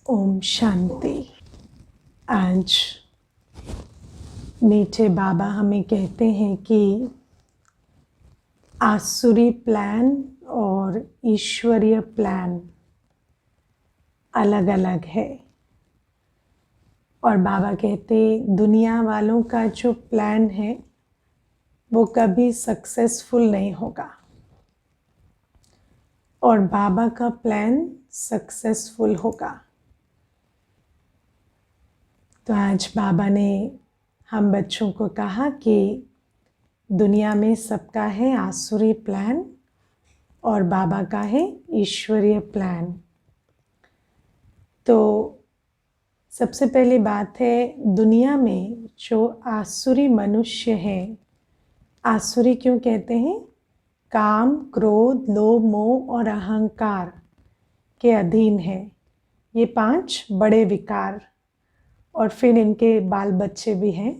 ओम शांति। आज मीठे बाबा हमें कहते हैं कि आसुरी प्लान और ईश्वरीय प्लान अलग अलग है। और बाबा कहते दुनिया वालों का जो प्लान है वो कभी सक्सेसफुल नहीं होगा और बाबा का प्लान सक्सेसफुल होगा। तो आज बाबा ने हम बच्चों को कहा कि दुनिया में सबका है आसुरी प्लान और बाबा का है ईश्वरीय प्लान। तो सबसे पहली बात है, दुनिया में जो आसुरी मनुष्य हैं, आसुरी क्यों कहते हैं? काम, क्रोध, लोभ, मोह और अहंकार के अधीन है। ये 5 बड़े विकार और फिर इनके बाल बच्चे भी हैं,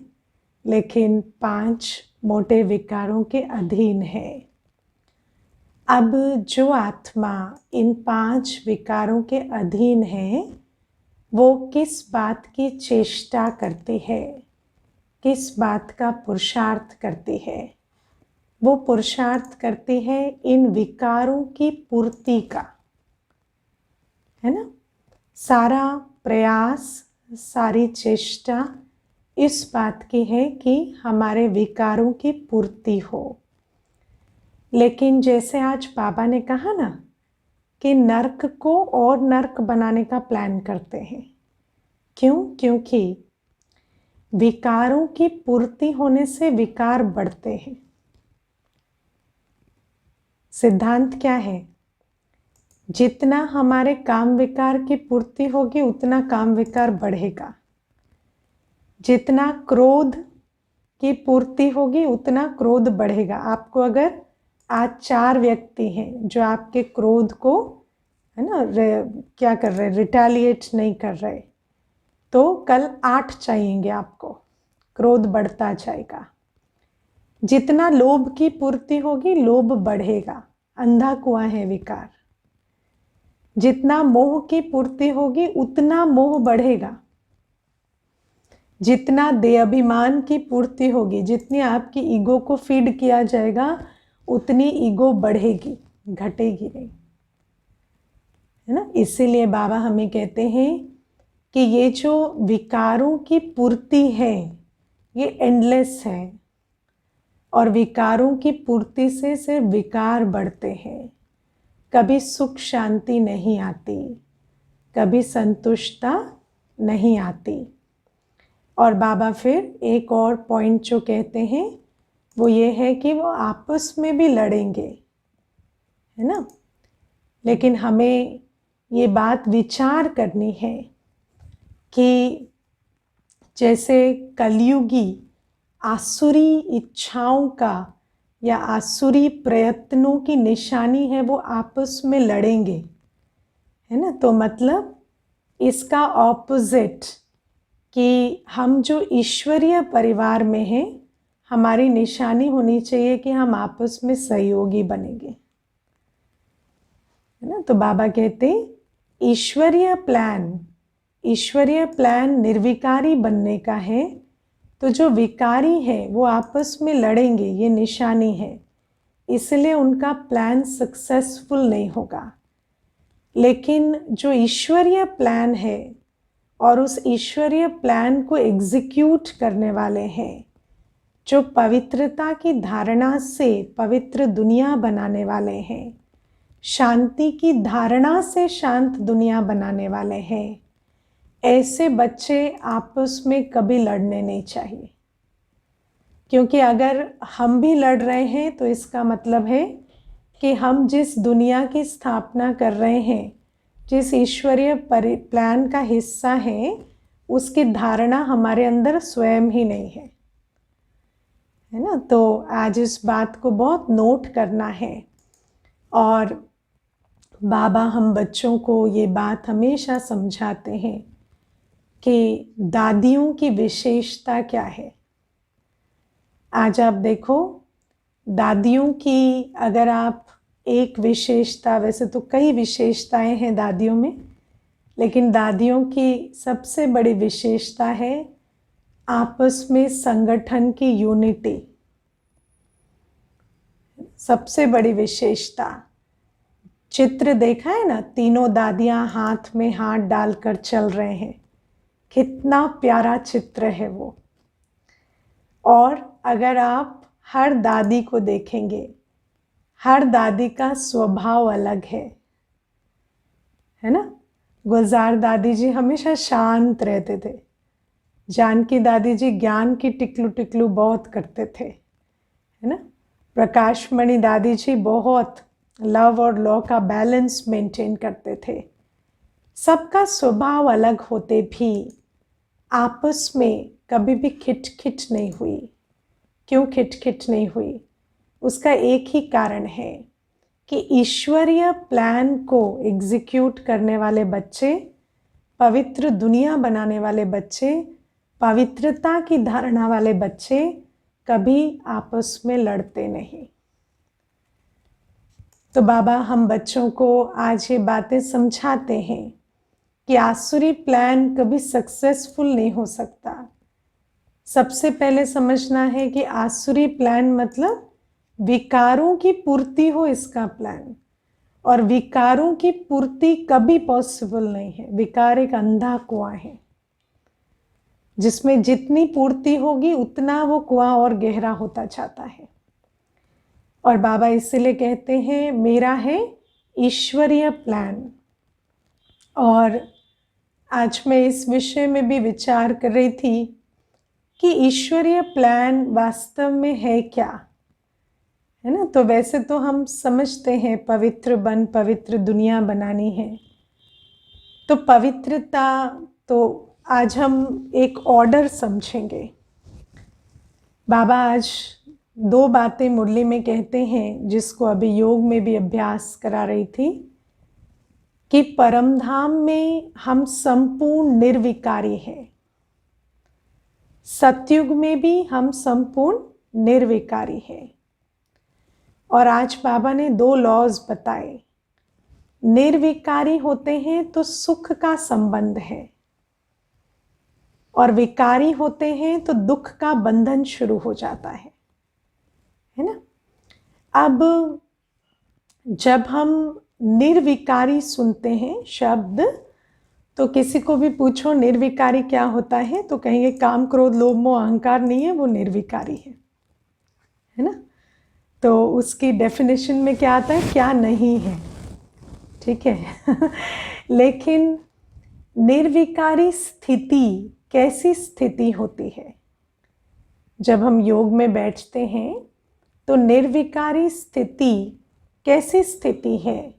लेकिन 5 मोटे विकारों के अधीन है। अब जो आत्मा इन 5 विकारों के अधीन है वो किस बात की चेष्टा करती है, किस बात का पुरुषार्थ करती है? वो पुरुषार्थ करती है इन विकारों की पूर्ति का, है ना। सारा प्रयास, सारी चेष्टा इस बात की है कि हमारे विकारों की पूर्ति हो। लेकिन जैसे आज बाबा ने कहा ना कि नर्क को और नर्क बनाने का प्लान करते हैं। क्यों? क्योंकि विकारों की पूर्ति होने से विकार बढ़ते हैं। सिद्धांत क्या है? जितना हमारे काम विकार की पूर्ति होगी उतना काम विकार बढ़ेगा। जितना क्रोध की पूर्ति होगी उतना क्रोध बढ़ेगा। आपको अगर आज 4 व्यक्ति हैं जो आपके क्रोध को, है ना, क्या कर रहे, रिटेलिएट नहीं कर रहे, तो कल 8 चाहिएंगे आपको। क्रोध बढ़ता जाएगा। जितना लोभ की पूर्ति होगी लोभ बढ़ेगा, अंधा कुआं है विकार। जितना मोह की पूर्ति होगी उतना मोह बढ़ेगा। जितना देहाभिमान की पूर्ति होगी, जितनी आपकी ईगो को फीड किया जाएगा उतनी ईगो बढ़ेगी, घटेगी नहीं, है ना। इसीलिए बाबा हमें कहते हैं कि ये जो विकारों की पूर्ति है ये एंडलेस है और विकारों की पूर्ति से सिर्फ विकार बढ़ते हैं। कभी सुख शांति नहीं आती, कभी संतुष्टता नहीं आती। और बाबा फिर एक और पॉइंट जो कहते हैं वो ये है कि वो आपस में भी लड़ेंगे, है ना। लेकिन हमें ये बात विचार करनी है कि जैसे कलयुगी आसुरी इच्छाओं का या आसुरी प्रयत्नों की निशानी है, वो आपस में लड़ेंगे, है ना। तो मतलब इसका ऑपोजिट कि हम जो ईश्वरीय परिवार में हैं, हमारी निशानी होनी चाहिए कि हम आपस में सहयोगी बनेंगे, है ना। तो बाबा कहते ईश्वरीय प्लान निर्विकारी बनने का है। तो जो विकारी है वो आपस में लड़ेंगे, ये निशानी है। इसलिए उनका प्लान सक्सेसफुल नहीं होगा। लेकिन जो ईश्वरीय प्लान है और उस ईश्वरीय प्लान को एग्जीक्यूट करने वाले हैं, जो पवित्रता की धारणा से पवित्र दुनिया बनाने वाले हैं, शांति की धारणा से शांत दुनिया बनाने वाले हैं, ऐसे बच्चे आपस में कभी लड़ने नहीं चाहिए। क्योंकि अगर हम भी लड़ रहे हैं तो इसका मतलब है कि हम जिस दुनिया की स्थापना कर रहे हैं, जिस ईश्वरीय प्लान का हिस्सा है, उसकी धारणा हमारे अंदर स्वयं ही नहीं है, है ना। तो आज इस बात को बहुत नोट करना है। और बाबा हम बच्चों को ये बात हमेशा समझाते हैं कि दादियों की विशेषता क्या है। आज आप देखो, दादियों की अगर आप एक विशेषता, वैसे तो कई विशेषताएं हैं दादियों में, लेकिन दादियों की सबसे बड़ी विशेषता है आपस में संगठन की यूनिटी। सबसे बड़ी विशेषता, चित्र देखा है ना, तीनों दादियां हाथ में हाथ डालकर चल रहे हैं, कितना प्यारा चित्र है वो। और अगर आप हर दादी को देखेंगे, हर दादी का स्वभाव अलग है ना। गुलजार दादी जी हमेशा शांत रहते थे, जानकी दादी जी ज्ञान की टिकलू टिकलू बहुत करते थे, है ना। प्रकाश मणि दादी जी बहुत लव और लॉ का बैलेंस मेंटेन करते थे। सबका स्वभाव अलग होते भी आपस में कभी भी खिटखिट नहीं हुई। क्यों खिटखिट नहीं हुई? उसका एक ही कारण है कि ईश्वरीय प्लान को एग्जीक्यूट करने वाले बच्चे, पवित्र दुनिया बनाने वाले बच्चे, पवित्रता की धारणा वाले बच्चे कभी आपस में लड़ते नहीं। तो बाबा हम बच्चों को आज ये बातें समझाते हैं कि आसुरी प्लान कभी सक्सेसफुल नहीं हो सकता। सबसे पहले समझना है कि आसुरी प्लान मतलब विकारों की पूर्ति हो, इसका प्लान। और विकारों की पूर्ति कभी पॉसिबल नहीं है। विकार एक अंधा कुआं है, जिसमें जितनी पूर्ति होगी उतना वो कुआं और गहरा होता जाता है। और बाबा इसलिए कहते हैं मेरा है ईश्वरीय प्लान। और आज मैं इस विषय में भी विचार कर रही थी कि ईश्वरीय प्लान वास्तव में है क्या, है ना। तो वैसे तो हम समझते हैं पवित्र दुनिया बनानी है। तो पवित्रता, तो आज हम एक ऑर्डर समझेंगे। बाबा आज दो बातें मुरली में कहते हैं, जिसको अभी योग में भी अभ्यास करा रही थी, कि परमधाम में हम संपूर्ण निर्विकारी हैं। सतयुग में भी हम संपूर्ण निर्विकारी हैं। और आज बाबा ने दो लॉज बताए। निर्विकारी होते हैं तो सुख का संबंध है, और विकारी होते हैं तो दुख का बंधन शुरू हो जाता है ना। अब जब हम निर्विकारी सुनते हैं शब्द, तो किसी को भी पूछो निर्विकारी क्या होता है, तो कहेंगे काम क्रोध लोभ मोह अहंकार नहीं है, वो निर्विकारी है ना। तो उसकी डेफिनेशन में क्या आता है, क्या नहीं है, ठीक है। लेकिन निर्विकारी स्थिति कैसी स्थिति होती है? जब हम योग में बैठते हैं तो निर्विकारी स्थिति कैसी स्थिति है,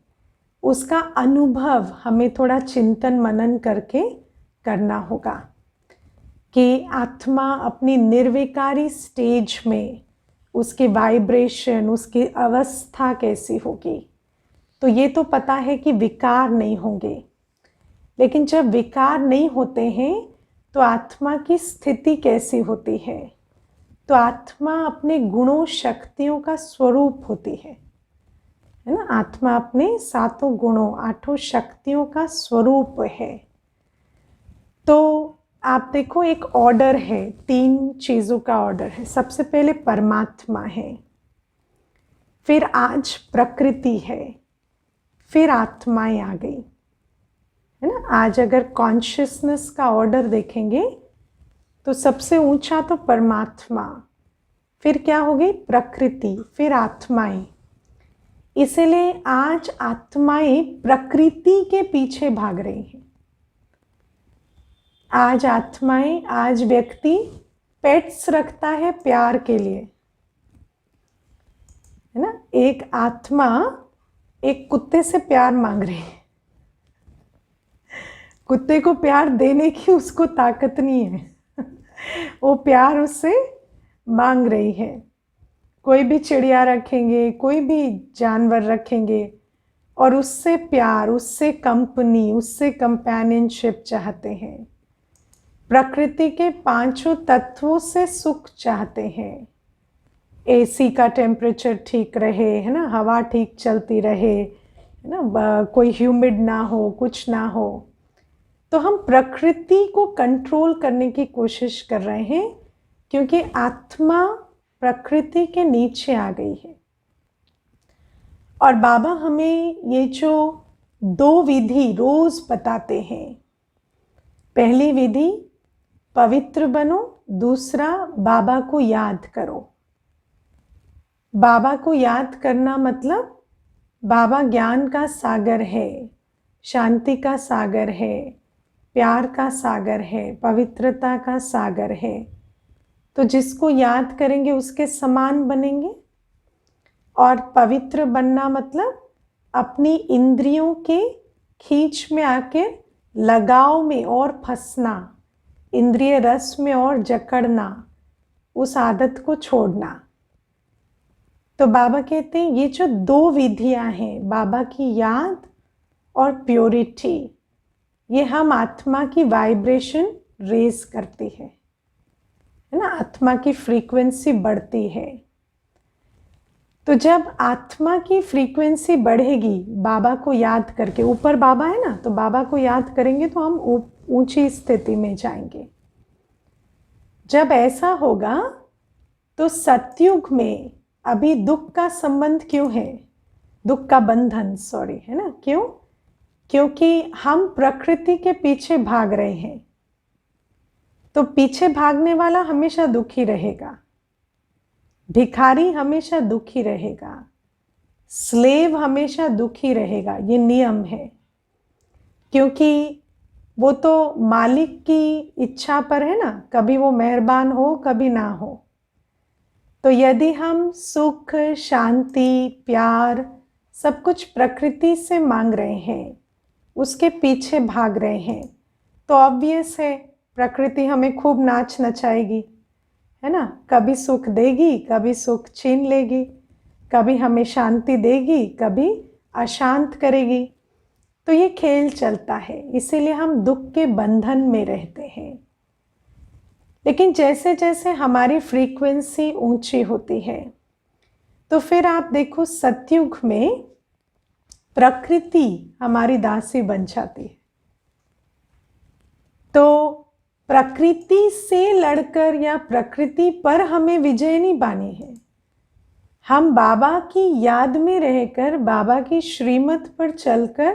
उसका अनुभव हमें थोड़ा चिंतन मनन करके करना होगा कि आत्मा अपनी निर्विकारी स्टेज में उसकी वाइब्रेशन, उसकी अवस्था कैसी होगी। तो ये तो पता है कि विकार नहीं होंगे, लेकिन जब विकार नहीं होते हैं तो आत्मा की स्थिति कैसी होती है? तो आत्मा अपने गुणों शक्तियों का स्वरूप होती है ना। आत्मा अपने सातों गुणों, आठों शक्तियों का स्वरूप है। तो आप देखो एक ऑर्डर है, तीन चीज़ों का ऑर्डर है। सबसे पहले परमात्मा है, फिर आज प्रकृति है, फिर आत्माएं आ गई, है ना। आज अगर कॉन्शियसनेस का ऑर्डर देखेंगे तो सबसे ऊंचा तो परमात्मा, फिर क्या हो गई प्रकृति, फिर आत्माएं। इसलिए आज आत्माएं प्रकृति के पीछे भाग रही हैं। आज आत्माएं, आज व्यक्ति पेट्स रखता है प्यार के लिए, है ना। एक आत्मा एक कुत्ते से प्यार मांग रही है। कुत्ते को प्यार देने की उसको ताकत नहीं है, वो प्यार उससे मांग रही है। कोई भी चिड़िया रखेंगे, कोई भी जानवर रखेंगे, और उससे प्यार, उससे कंपनी, उससे कंपेनियनशिप चाहते हैं। प्रकृति के पांचों तत्वों से सुख चाहते हैं। एसी का टेम्परेचर ठीक रहे, है ना, हवा ठीक चलती रहे, है ना, कोई ह्यूमिड ना हो, कुछ ना हो। तो हम प्रकृति को कंट्रोल करने की कोशिश कर रहे हैं, क्योंकि आत्मा प्रकृति के नीचे आ गई है। और बाबा हमें ये जो 2 विधि रोज बताते हैं, पहली विधि पवित्र बनो, दूसरा बाबा को याद करो। बाबा को याद करना मतलब बाबा ज्ञान का सागर है, शांति का सागर है, प्यार का सागर है, पवित्रता का सागर है। तो जिसको याद करेंगे उसके समान बनेंगे। और पवित्र बनना मतलब अपनी इंद्रियों के खींच में आकर लगाव में और फंसना, इंद्रिय रस में और जकड़ना, उस आदत को छोड़ना। तो बाबा कहते हैं ये जो 2 विधियां हैं, बाबा की याद और प्योरिटी, ये हम आत्मा की वाइब्रेशन रेज करती है ना, आत्मा की फ्रीक्वेंसी बढ़ती है। तो जब आत्मा की फ्रीक्वेंसी बढ़ेगी बाबा को याद करके, ऊपर बाबा है ना, तो बाबा को याद करेंगे तो हम ऊंची स्थिति में जाएंगे। जब ऐसा होगा तो सतयुग में अभी दुख का संबंध क्यों है, दुख का बंधन सॉरी है ना, क्यों? क्योंकि हम प्रकृति के पीछे भाग रहे हैं। तो पीछे भागने वाला हमेशा दुखी रहेगा, भिखारी हमेशा दुखी रहेगा, स्लेव हमेशा दुखी रहेगा। ये नियम है, क्योंकि वो तो मालिक की इच्छा पर है ना, कभी वो मेहरबान हो कभी ना हो। तो यदि हम सुख, शांति, प्यार सब कुछ प्रकृति से मांग रहे हैं, उसके पीछे भाग रहे हैं, तो ऑब्वियस है प्रकृति हमें खूब नाच नचाएगी, है ना। कभी सुख देगी, कभी सुख छीन लेगी, कभी हमें शांति देगी, कभी अशांत करेगी। तो ये खेल चलता है, इसीलिए हम दुख के बंधन में रहते हैं। लेकिन जैसे जैसे हमारी फ्रीक्वेंसी ऊंची होती है, तो फिर आप देखो सतयुग में प्रकृति हमारी दासी बन जाती है। तो प्रकृति से लड़कर या प्रकृति पर हमें विजय नहीं पानी है। हम बाबा की याद में रहकर, बाबा की श्रीमत पर चलकर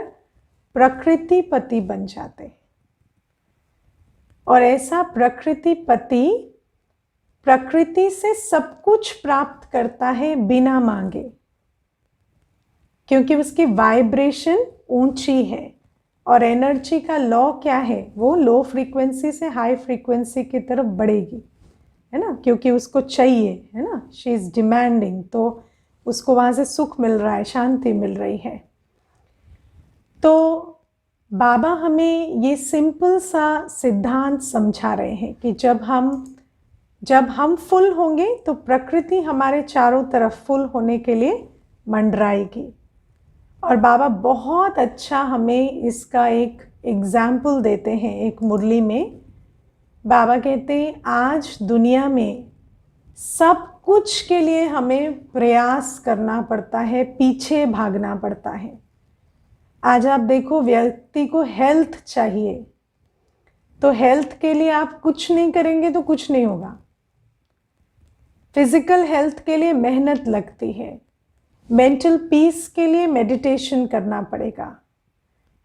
प्रकृति पति बन जाते हैं। और ऐसा प्रकृति पति प्रकृति से सब कुछ प्राप्त करता है बिना मांगे, क्योंकि उसकी वाइब्रेशन ऊंची है। और एनर्जी का लॉ क्या है, वो लो फ्रीक्वेंसी से हाई फ्रीक्वेंसी की तरफ बढ़ेगी, है ना, क्योंकि उसको चाहिए, है ना, शी इज डिमांडिंग। तो उसको वहाँ से सुख मिल रहा है, शांति मिल रही है। तो बाबा हमें ये सिंपल सा सिद्धांत समझा रहे हैं कि जब हम फुल होंगे तो प्रकृति हमारे चारों तरफ फुल होने के लिए मंडराएगी। और बाबा बहुत अच्छा हमें इसका एक एग्जाम्पल देते हैं। एक मुरली में बाबा कहते हैं आज दुनिया में सब कुछ के लिए हमें प्रयास करना पड़ता है, पीछे भागना पड़ता है। आज आप देखो व्यक्ति को हेल्थ चाहिए, तो हेल्थ के लिए आप कुछ नहीं करेंगे तो कुछ नहीं होगा। फिजिकल हेल्थ के लिए मेहनत लगती है, मेंटल पीस के लिए मेडिटेशन करना पड़ेगा,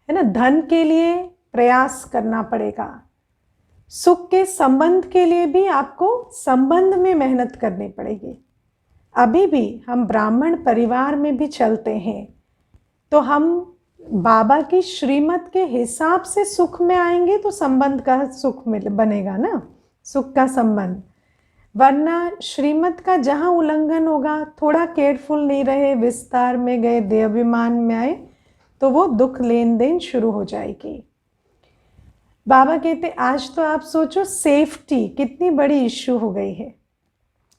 है ना, धन के लिए प्रयास करना पड़ेगा, सुख के संबंध के लिए भी आपको संबंध में मेहनत करनी पड़ेगी। अभी भी हम ब्राह्मण परिवार में भी चलते हैं, तो हम बाबा की श्रीमत के हिसाब से सुख में आएंगे तो संबंध का सुख बनेगा ना, सुख का संबंध। वरना श्रीमत का जहाँ उल्लंघन होगा, थोड़ा केयरफुल नहीं रहे, विस्तार में गए, देहाभिमान में आए, तो वो दुख लेन देन शुरू हो जाएगी। बाबा कहते आज तो आप सोचो सेफ्टी कितनी बड़ी इश्यू हो गई है।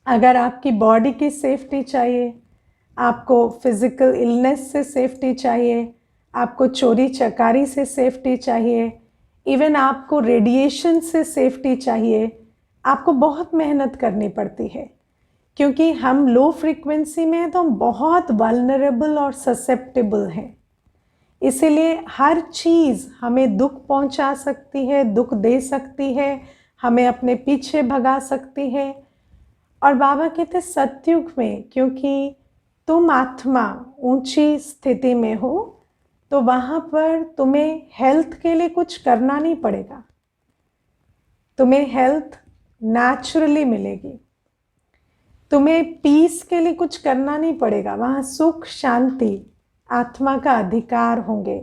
अगर आपकी बॉडी की सेफ्टी चाहिए, आपको फिजिकल इलनेस से सेफ्टी चाहिए, आपको चोरी चकारी से सेफ्टी चाहिए, इवन आपको रेडिएशन से सेफ्टी चाहिए, आपको बहुत मेहनत करनी पड़ती है। क्योंकि हम लो फ्रीक्वेंसी में हैं तो हम बहुत वल्नरेबल और ससेप्टेबल हैं। इसीलिए हर चीज़ हमें दुख पहुंचा सकती है, दुख दे सकती है, हमें अपने पीछे भगा सकती है। और बाबा कहते सतयुग में, क्योंकि तुम आत्मा ऊंची स्थिति में हो, तो वहाँ पर तुम्हें हेल्थ के लिए कुछ करना नहीं पड़ेगा, तुम्हें हेल्थ नेचुरली मिलेगी। तुम्हें पीस के लिए कुछ करना नहीं पड़ेगा, वहाँ सुख शांति आत्मा का अधिकार होंगे।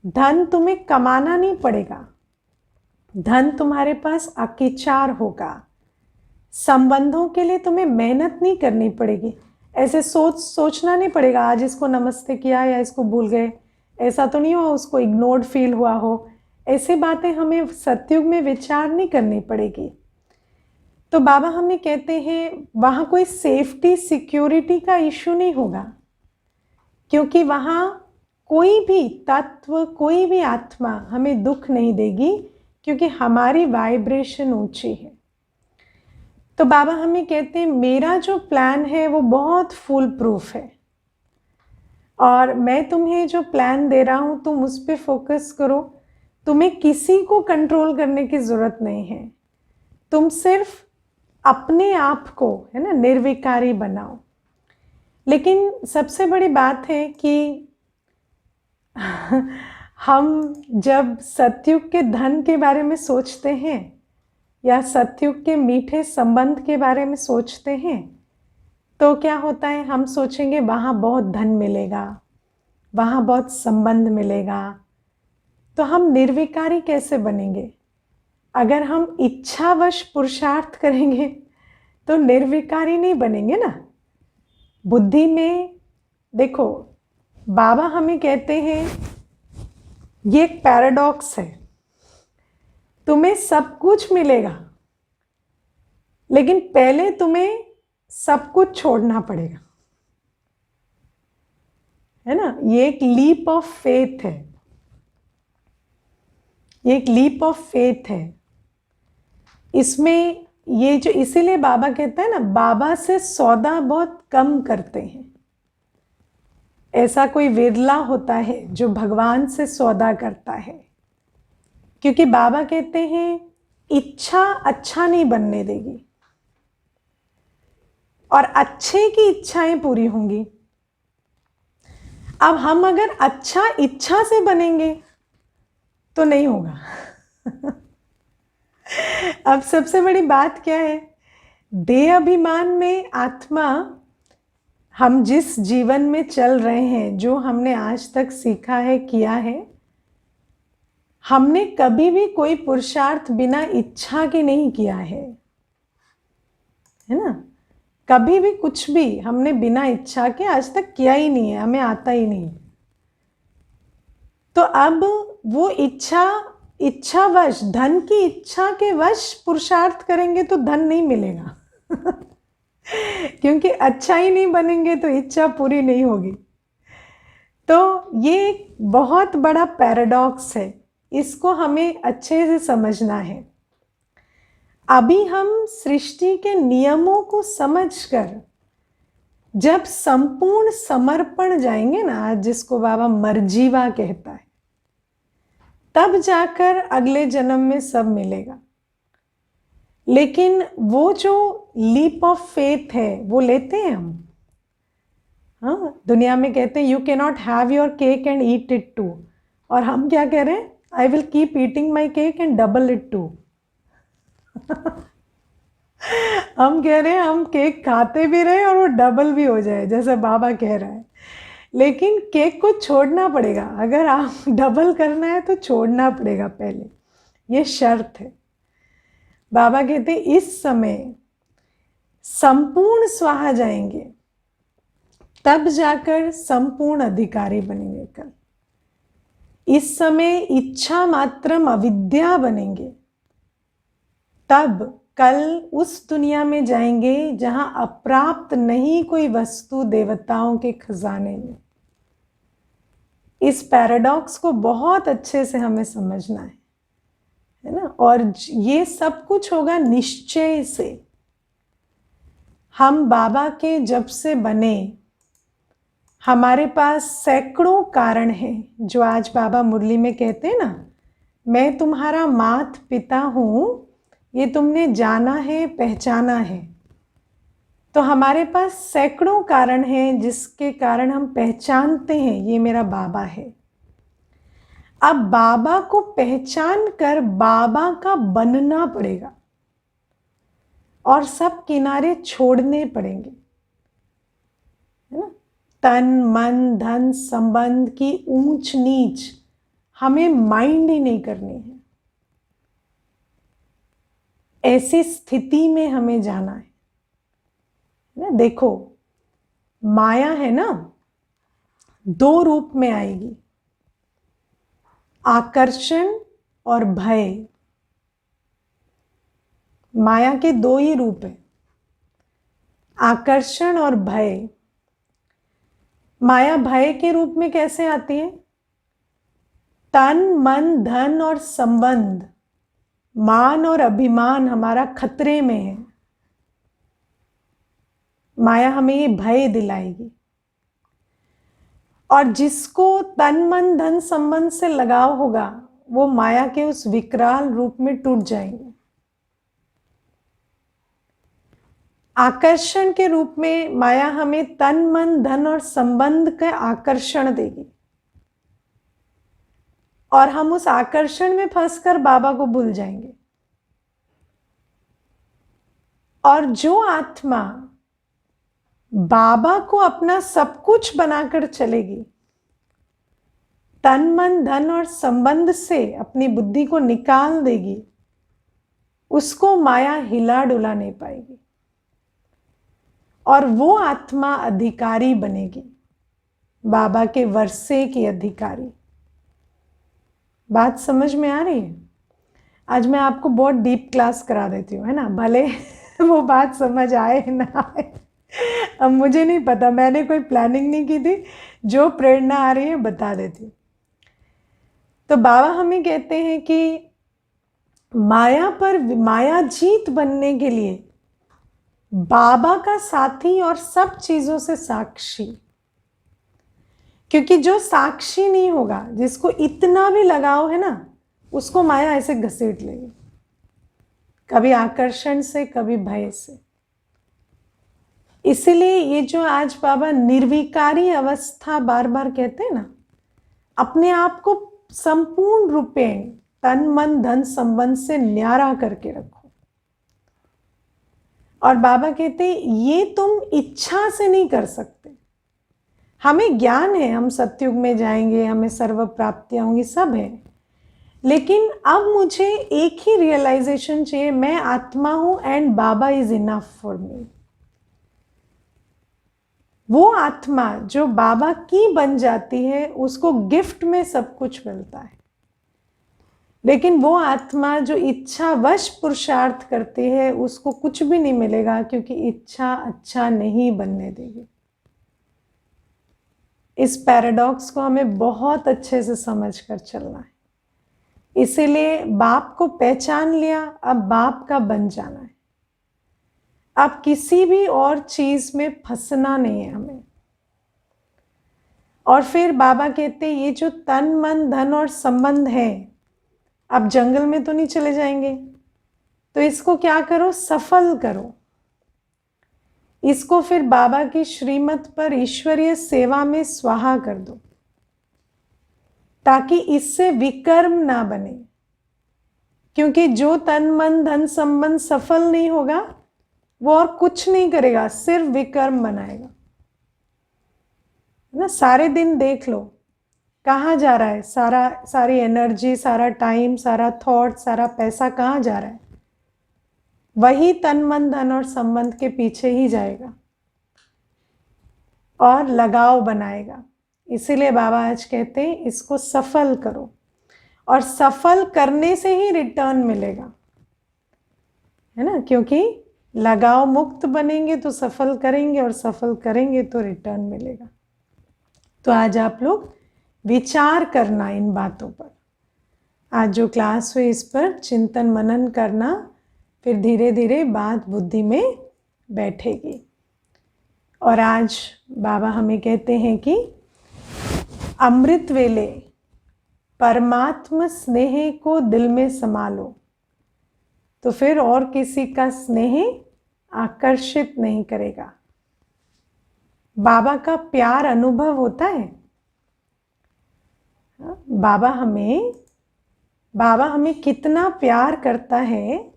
धन तुम्हें कमाना नहीं पड़ेगा, धन तुम्हारे पास अकिचार होगा। संबंधों के लिए तुम्हें मेहनत नहीं करनी पड़ेगी, ऐसे सोचना नहीं पड़ेगा आज इसको नमस्ते किया या इसको भूल गए, ऐसा तो नहीं हुआ उसको इग्नोर्ड फील हुआ हो, ऐसी बातें हमें सतयुग में विचार नहीं करनी पड़ेगी। तो बाबा हमें कहते हैं वहाँ कोई सेफ्टी सिक्योरिटी का इशू नहीं होगा, क्योंकि वहाँ कोई भी तत्व कोई भी आत्मा हमें दुख नहीं देगी, क्योंकि हमारी वाइब्रेशन ऊंची है। तो बाबा हमें कहते हैं मेरा जो प्लान है वो बहुत फुल प्रूफ है, और मैं तुम्हें जो प्लान दे रहा हूँ तुम उस पर फोकस करो। तुम्हें किसी को कंट्रोल करने की ज़रूरत नहीं है, तुम सिर्फ अपने आप को है ना निर्विकारी बनाओ। लेकिन सबसे बड़ी बात है कि हम जब सतयुग के धन के बारे में सोचते हैं या सतयुग के मीठे संबंध के बारे में सोचते हैं, तो क्या होता है, हम सोचेंगे वहाँ बहुत धन मिलेगा, वहाँ बहुत संबंध मिलेगा। तो हम निर्विकारी कैसे बनेंगे? अगर हम इच्छावश पुरुषार्थ करेंगे तो निर्विकारी नहीं बनेंगे ना। बुद्धि में देखो, बाबा हमें कहते हैं ये एक पैराडॉक्स है, तुम्हें सब कुछ मिलेगा लेकिन पहले तुम्हें सब कुछ छोड़ना पड़ेगा, है ना। ये एक लीप ऑफ फेथ है, ये एक लीप ऑफ फेथ है। इसमें ये जो, इसीलिए बाबा कहता है ना, बाबा से सौदा बहुत कम करते हैं। ऐसा कोई विरला होता है जो भगवान से सौदा करता है, क्योंकि बाबा कहते हैं इच्छा अच्छा नहीं बनने देगी, और अच्छे की इच्छाएं पूरी होंगी। अब हम अगर अच्छा इच्छा से बनेंगे तो नहीं होगा। अब सबसे बड़ी बात क्या है, देह अभिमान में आत्मा, हम जिस जीवन में चल रहे हैं, जो हमने आज तक सीखा है किया है, हमने कभी भी कोई पुरुषार्थ बिना इच्छा के नहीं किया है ना। कभी भी कुछ भी हमने बिना इच्छा के आज तक किया ही नहीं है, हमें आता ही नहीं। तो अब वो इच्छावश, धन की इच्छा के वश पुरुषार्थ करेंगे तो धन नहीं मिलेगा। क्योंकि अच्छा ही नहीं बनेंगे तो इच्छा पूरी नहीं होगी। तो ये एक बहुत बड़ा पैराडॉक्स है, इसको हमें अच्छे से समझना है। अभी हम सृष्टि के नियमों को समझकर जब संपूर्ण समर्पण जाएंगे ना, जिसको बाबा मर्जीवा कहता है, तब जाकर अगले जन्म में सब मिलेगा। लेकिन वो जो लीप ऑफ फेथ है वो लेते हैं हम। हाँ, दुनिया में कहते हैं you can not have your cake and eat it too, और हम क्या कह रहे हैं, I will keep eating my cake and double it too. हम कह रहे हैं हम केक खाते भी रहे और वो डबल भी हो जाए, जैसे बाबा कह रहा है। लेकिन केक को छोड़ना पड़ेगा, अगर आप डबल करना है तो छोड़ना पड़ेगा पहले, ये शर्त है। बाबा कहते इस समय संपूर्ण स्वाहा जाएंगे, तब जाकर संपूर्ण अधिकारी बनेंगे। कल इस समय इच्छा मात्रम अविद्या बनेंगे, तब कल उस दुनिया में जाएंगे जहां अप्राप्त नहीं कोई वस्तु देवताओं के खजाने में। इस पैराडॉक्स को बहुत अच्छे से हमें समझना है ना। और ये सब कुछ होगा निश्चय से। हम बाबा के जब से बने हमारे पास सैकड़ों कारण हैं जो आज बाबा मुरली में कहते हैं ना, मैं तुम्हारा मात पिता हूँ, ये तुमने जाना है पहचाना है। तो हमारे पास सैकड़ों कारण हैं जिसके कारण हम पहचानते हैं ये मेरा बाबा है। अब बाबा को पहचान कर बाबा का बनना पड़ेगा और सब किनारे छोड़ने पड़ेंगे, है ना। तन मन धन संबंध की ऊंच नीच हमें माइंड ही नहीं करनी है। ऐसी स्थिति में हमें जाना है ना। देखो, माया है ना, दो रूप में आएगी, आकर्षण और भय। माया के दो ही रूप हैं, आकर्षण और भय। माया भय के रूप में कैसे आती है? तन मन धन और संबंध, मान और अभिमान हमारा खतरे में है, माया हमें ये भय दिलाएगी। और जिसको तन मन धन संबंध से लगाव होगा वो माया के उस विकराल रूप में टूट जाएंगे। आकर्षण के रूप में माया हमें तन मन धन और संबंध का आकर्षण देगी और हम उस आकर्षण में फंसकर बाबा को भूल जाएंगे। और जो आत्मा बाबा को अपना सब कुछ बनाकर चलेगी, तन मन धन और संबंध से अपनी बुद्धि को निकाल देगी, उसको माया हिला डुला नहीं पाएगी और वो आत्मा अधिकारी बनेगी, बाबा के वर्षे की अधिकारी। बात समझ में आ रही है? आज मैं आपको बहुत डीप क्लास करा देती हूँ, है ना, भले वो बात समझ आए ना आए। अब मुझे नहीं पता, मैंने कोई प्लानिंग नहीं की थी, जो प्रेरणा आ रही है बता देती हूँ। तो बाबा हमें कहते हैं कि माया पर माया जीत बनने के लिए बाबा का साथी और सब चीजों से साक्षी। क्योंकि जो साक्षी नहीं होगा, जिसको इतना भी लगाव है ना, उसको माया ऐसे घसीट लेगी, कभी आकर्षण से कभी भय से। इसलिए ये जो आज बाबा निर्विकारी अवस्था बार बार कहते हैं ना, अपने आप को संपूर्ण रूपेण तन मन धन संबंध से न्यारा करके रखो। और बाबा कहते ये तुम इच्छा से नहीं कर सकते। हमें ज्ञान है, हम सतयुग में जाएंगे, हमें सर्व प्राप्तियां होंगी, सब है, लेकिन अब मुझे एक ही रियलाइजेशन चाहिए, मैं आत्मा हूं and Baba is enough for me. वो आत्मा जो बाबा की बन जाती है उसको गिफ्ट में सब कुछ मिलता है, लेकिन वो आत्मा जो इच्छावश पुरुषार्थ करती है उसको कुछ भी नहीं मिलेगा, क्योंकि इच्छा अच्छा नहीं बनने देगी। इस पैराडॉक्स को हमें बहुत अच्छे से समझ कर चलना है। इसीलिए बाप को पहचान लिया, अब बाप का बन जाना है। अब किसी भी और चीज में फंसना नहीं है हमें। और फिर बाबा कहते ये जो तन मन धन और संबंध है, अब जंगल में तो नहीं चले जाएंगे, तो इसको क्या करो, सफल करो। इसको फिर बाबा की श्रीमत पर ईश्वरीय सेवा में स्वाहा कर दो, ताकि इससे विकर्म ना बने। क्योंकि जो तन मन धन संबंध सफल नहीं होगा वो और कुछ नहीं करेगा, सिर्फ विकर्म बनाएगा, ना। सारे दिन देख लो कहाँ जा रहा है सारी एनर्जी, सारा टाइम, सारा थॉट, सारा पैसा कहाँ जा रहा है? वही तन मन धन और संबंध के पीछे ही जाएगा और लगाव बनाएगा। इसीलिए बाबा आज कहते हैं इसको सफल करो, और सफल करने से ही रिटर्न मिलेगा, है ना। क्योंकि लगाव मुक्त बनेंगे तो सफल करेंगे, और सफल करेंगे तो रिटर्न मिलेगा। तो आज आप लोग विचार करना इन बातों पर। आज जो क्लास हुई इस पर चिंतन मनन करना, फिर धीरे धीरे बात बुद्धि में बैठेगी। और आज बाबा हमें कहते हैं कि अमृत वेले परमात्मा स्नेह को दिल में समा लो, तो फिर और किसी का स्नेह आकर्षित नहीं करेगा। बाबा का प्यार अनुभव होता है। बाबा हमें कितना प्यार करता है,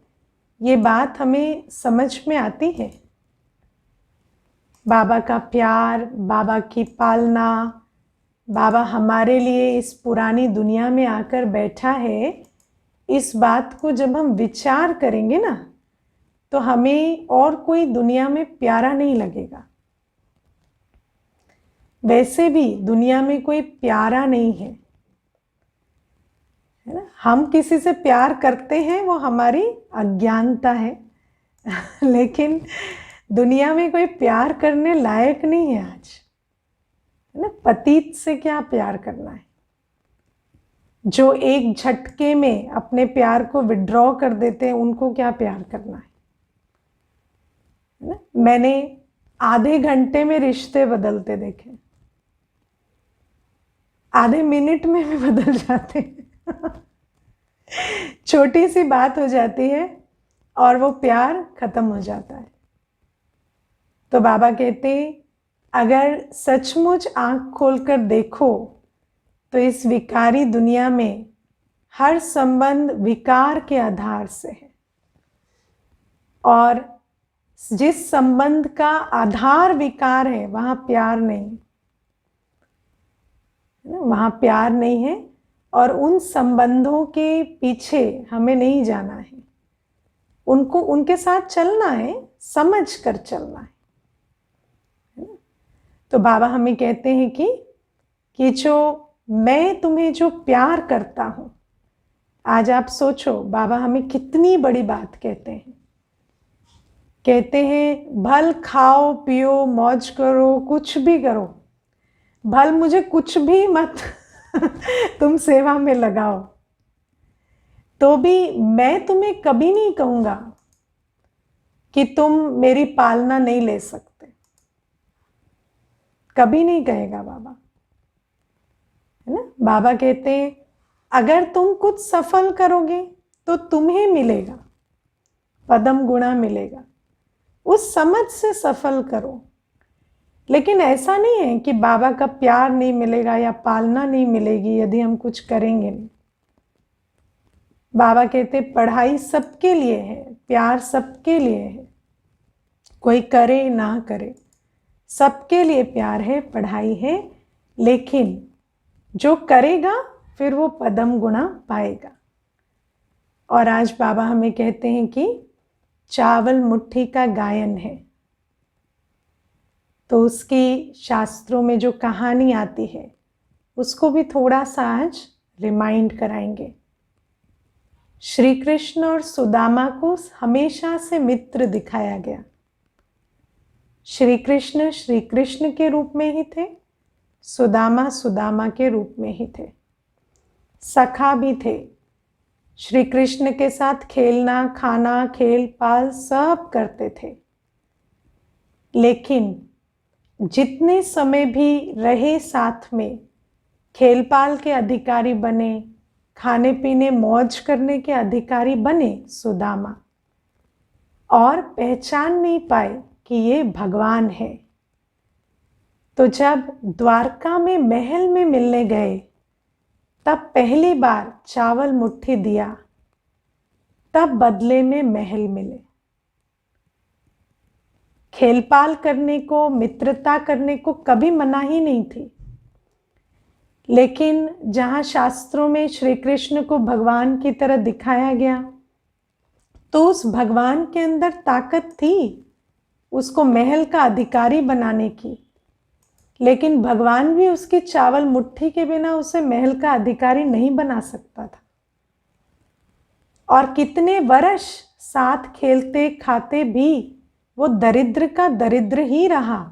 ये बात हमें समझ में आती है। बाबा का प्यार, बाबा की पालना, बाबा हमारे लिए इस पुरानी दुनिया में आकर बैठा है, इस बात को जब हम विचार करेंगे ना, तो हमें और कोई दुनिया में प्यारा नहीं लगेगा। वैसे भी दुनिया में कोई प्यारा नहीं है ना। हम किसी से प्यार करते हैं, वो हमारी अज्ञानता है लेकिन दुनिया में कोई प्यार करने लायक नहीं है आज, है ना। पतित से क्या प्यार करना है, जो एक झटके में अपने प्यार को विड्रॉ कर देते हैं, उनको क्या प्यार करना है ना। मैंने आधे घंटे में रिश्ते बदलते देखे, आधे मिनट में भी बदल जाते हैं छोटी सी बात हो जाती है और वो प्यार खत्म हो जाता है। तो बाबा कहते हैं, अगर सचमुच आंख खोलकर देखो तो इस विकारी दुनिया में हर संबंध विकार के आधार से है, और जिस संबंध का आधार विकार है वहां प्यार नहीं, वहां प्यार नहीं है। और उन संबंधों के पीछे हमें नहीं जाना है, उनको उनके साथ चलना है, समझ कर चलना है। तो बाबा हमें कहते हैं कि जो मैं तुम्हें जो प्यार करता हूं, आज आप सोचो बाबा हमें कितनी बड़ी बात कहते हैं। कहते हैं भल खाओ पियो मौज करो, कुछ भी करो, भल मुझे कुछ भी मत तुम सेवा में लगाओ, तो भी मैं तुम्हें कभी नहीं कहूंगा कि तुम मेरी पालना नहीं ले सकते। कभी नहीं कहेगा बाबा, है ना। बाबा कहते हैं अगर तुम कुछ सफल करोगे तो तुम्हें मिलेगा, पदम गुणा मिलेगा, उस समझ से सफल करो। लेकिन ऐसा नहीं है कि बाबा का प्यार नहीं मिलेगा या पालना नहीं मिलेगी यदि हम कुछ करेंगे नहीं। बाबा कहते पढ़ाई सबके लिए है, प्यार सबके लिए है, कोई करे ना करे सबके लिए प्यार है, पढ़ाई है। लेकिन जो करेगा फिर वो पदम गुणा पाएगा। और आज बाबा हमें कहते हैं कि चावल मुट्ठी का गायन है, तो उसकी शास्त्रों में जो कहानी आती है उसको भी थोड़ा सा आज रिमाइंड कराएंगे। श्री कृष्ण और सुदामा को हमेशा से मित्र दिखाया गया। श्री कृष्ण के रूप में ही थे, सुदामा के रूप में ही थे, सखा भी थे। श्री कृष्ण के साथ खेलना खाना खेल पाल सब करते थे। लेकिन जितने समय भी रहे साथ में, खेल पाल के अधिकारी बने, खाने पीने मौज करने के अधिकारी बने सुदामा, और पहचान नहीं पाए कि ये भगवान है। तो जब द्वारका में महल में मिलने गए, तब पहली बार चावल मुट्ठी दिया, तब बदले में महल मिले। खेलपाल करने को, मित्रता करने को कभी मना ही नहीं थी। लेकिन जहाँ शास्त्रों में श्री कृष्ण को भगवान की तरह दिखाया गया, तो उस भगवान के अंदर ताकत थी उसको महल का अधिकारी बनाने की। लेकिन भगवान भी उसकी चावल मुट्ठी के बिना उसे महल का अधिकारी नहीं बना सकता था। और कितने वर्ष साथ खेलते खाते भी वो दरिद्र का दरिद्र ही रहा,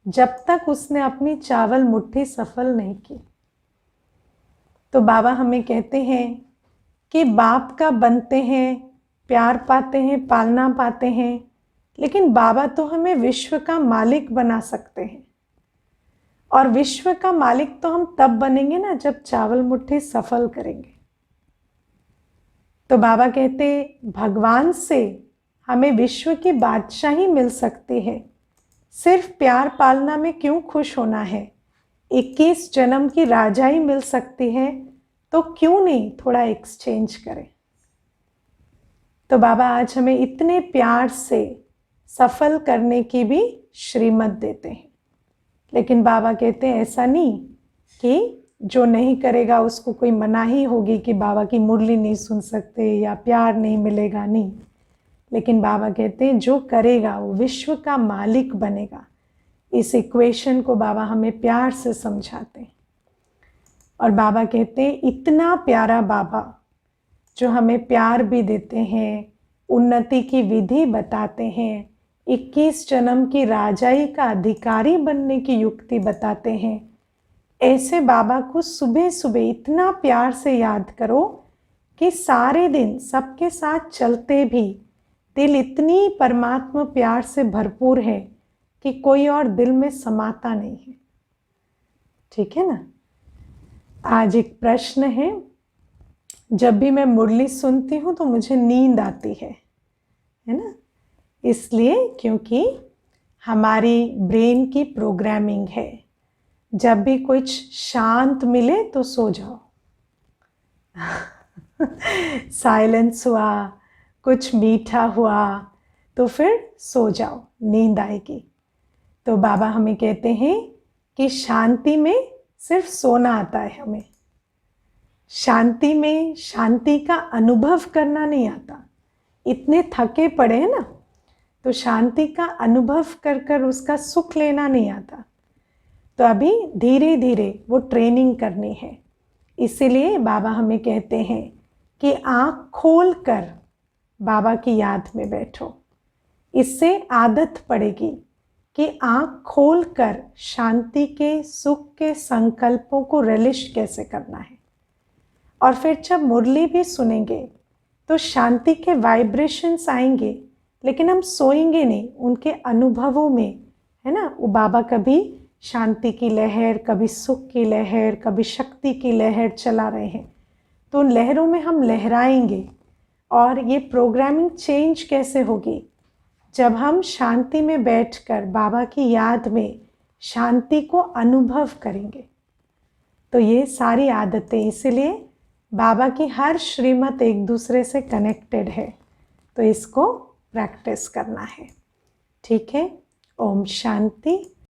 जब तक उसने अपनी चावल मुट्ठी सफल नहीं की। तो बाबा हमें कहते हैं कि बाप का बनते हैं, प्यार पाते हैं, पालना पाते हैं, लेकिन बाबा तो हमें विश्व का मालिक बना सकते हैं, और विश्व का मालिक तो हम तब बनेंगे ना जब चावल मुट्ठी सफल करेंगे। तो बाबा कहते भगवान से हमें विश्व की बादशाही मिल सकती है, सिर्फ प्यार पालना में क्यों खुश होना है। 21 जन्म की राजाई मिल सकती है, तो क्यों नहीं थोड़ा एक्सचेंज करें। तो बाबा आज हमें इतने प्यार से सफल करने की भी श्रीमत देते हैं, लेकिन बाबा कहते हैं ऐसा नहीं कि जो नहीं करेगा उसको कोई मनाही होगी कि बाबा की मुरली नहीं सुन सकते या प्यार नहीं मिलेगा, नहीं। लेकिन बाबा कहते हैं जो करेगा वो विश्व का मालिक बनेगा। इस इक्वेशन को बाबा हमें प्यार से समझाते हैं, और बाबा कहते हैं इतना प्यारा बाबा जो हमें प्यार भी देते हैं, उन्नति की विधि बताते हैं, 21 जन्म की राजाई का अधिकारी बनने की युक्ति बताते हैं, ऐसे बाबा को सुबह सुबह इतना प्यार से याद करो कि सारे दिन सबके साथ चलते भी दिल इतनी परमात्मा प्यार से भरपूर है कि कोई और दिल में समाता नहीं है। ठीक है ना। आज एक प्रश्न है, जब भी मैं मुरली सुनती हूँ तो मुझे नींद आती है ना। इसलिए क्योंकि हमारी ब्रेन की प्रोग्रामिंग है, जब भी कुछ शांत मिले तो सो जाओ। साइलेंस हुआ, कुछ मीठा हुआ तो फिर सो जाओ, नींद आएगी। तो बाबा हमें कहते हैं कि शांति में सिर्फ सोना आता है, हमें शांति में शांति का अनुभव करना नहीं आता। इतने थके पड़े हैं ना, तो शांति का अनुभव कर कर उसका सुख लेना नहीं आता। तो अभी धीरे धीरे वो ट्रेनिंग करनी है। इसीलिए बाबा हमें कहते हैं कि आँख खोल कर बाबा की याद में बैठो। इससे आदत पड़ेगी कि आँख खोल कर शांति के सुख के संकल्पों को रिलिश कैसे करना है। और फिर जब मुरली भी सुनेंगे तो शांति के वाइब्रेशंस आएंगे, लेकिन हम सोएंगे नहीं, उनके अनुभवों में, है ना। वो बाबा कभी शांति की लहर, कभी सुख की लहर, कभी शक्ति की लहर चला रहे हैं, तो उन लहरों में हम लहराएंगे। और ये प्रोग्रामिंग चेंज कैसे होगी, जब हम शांति में बैठकर बाबा की याद में शांति को अनुभव करेंगे। तो ये सारी आदतें, इसलिए बाबा की हर श्रीमत एक दूसरे से कनेक्टेड है, तो इसको प्रैक्टिस करना है। ठीक है। ओम शांति।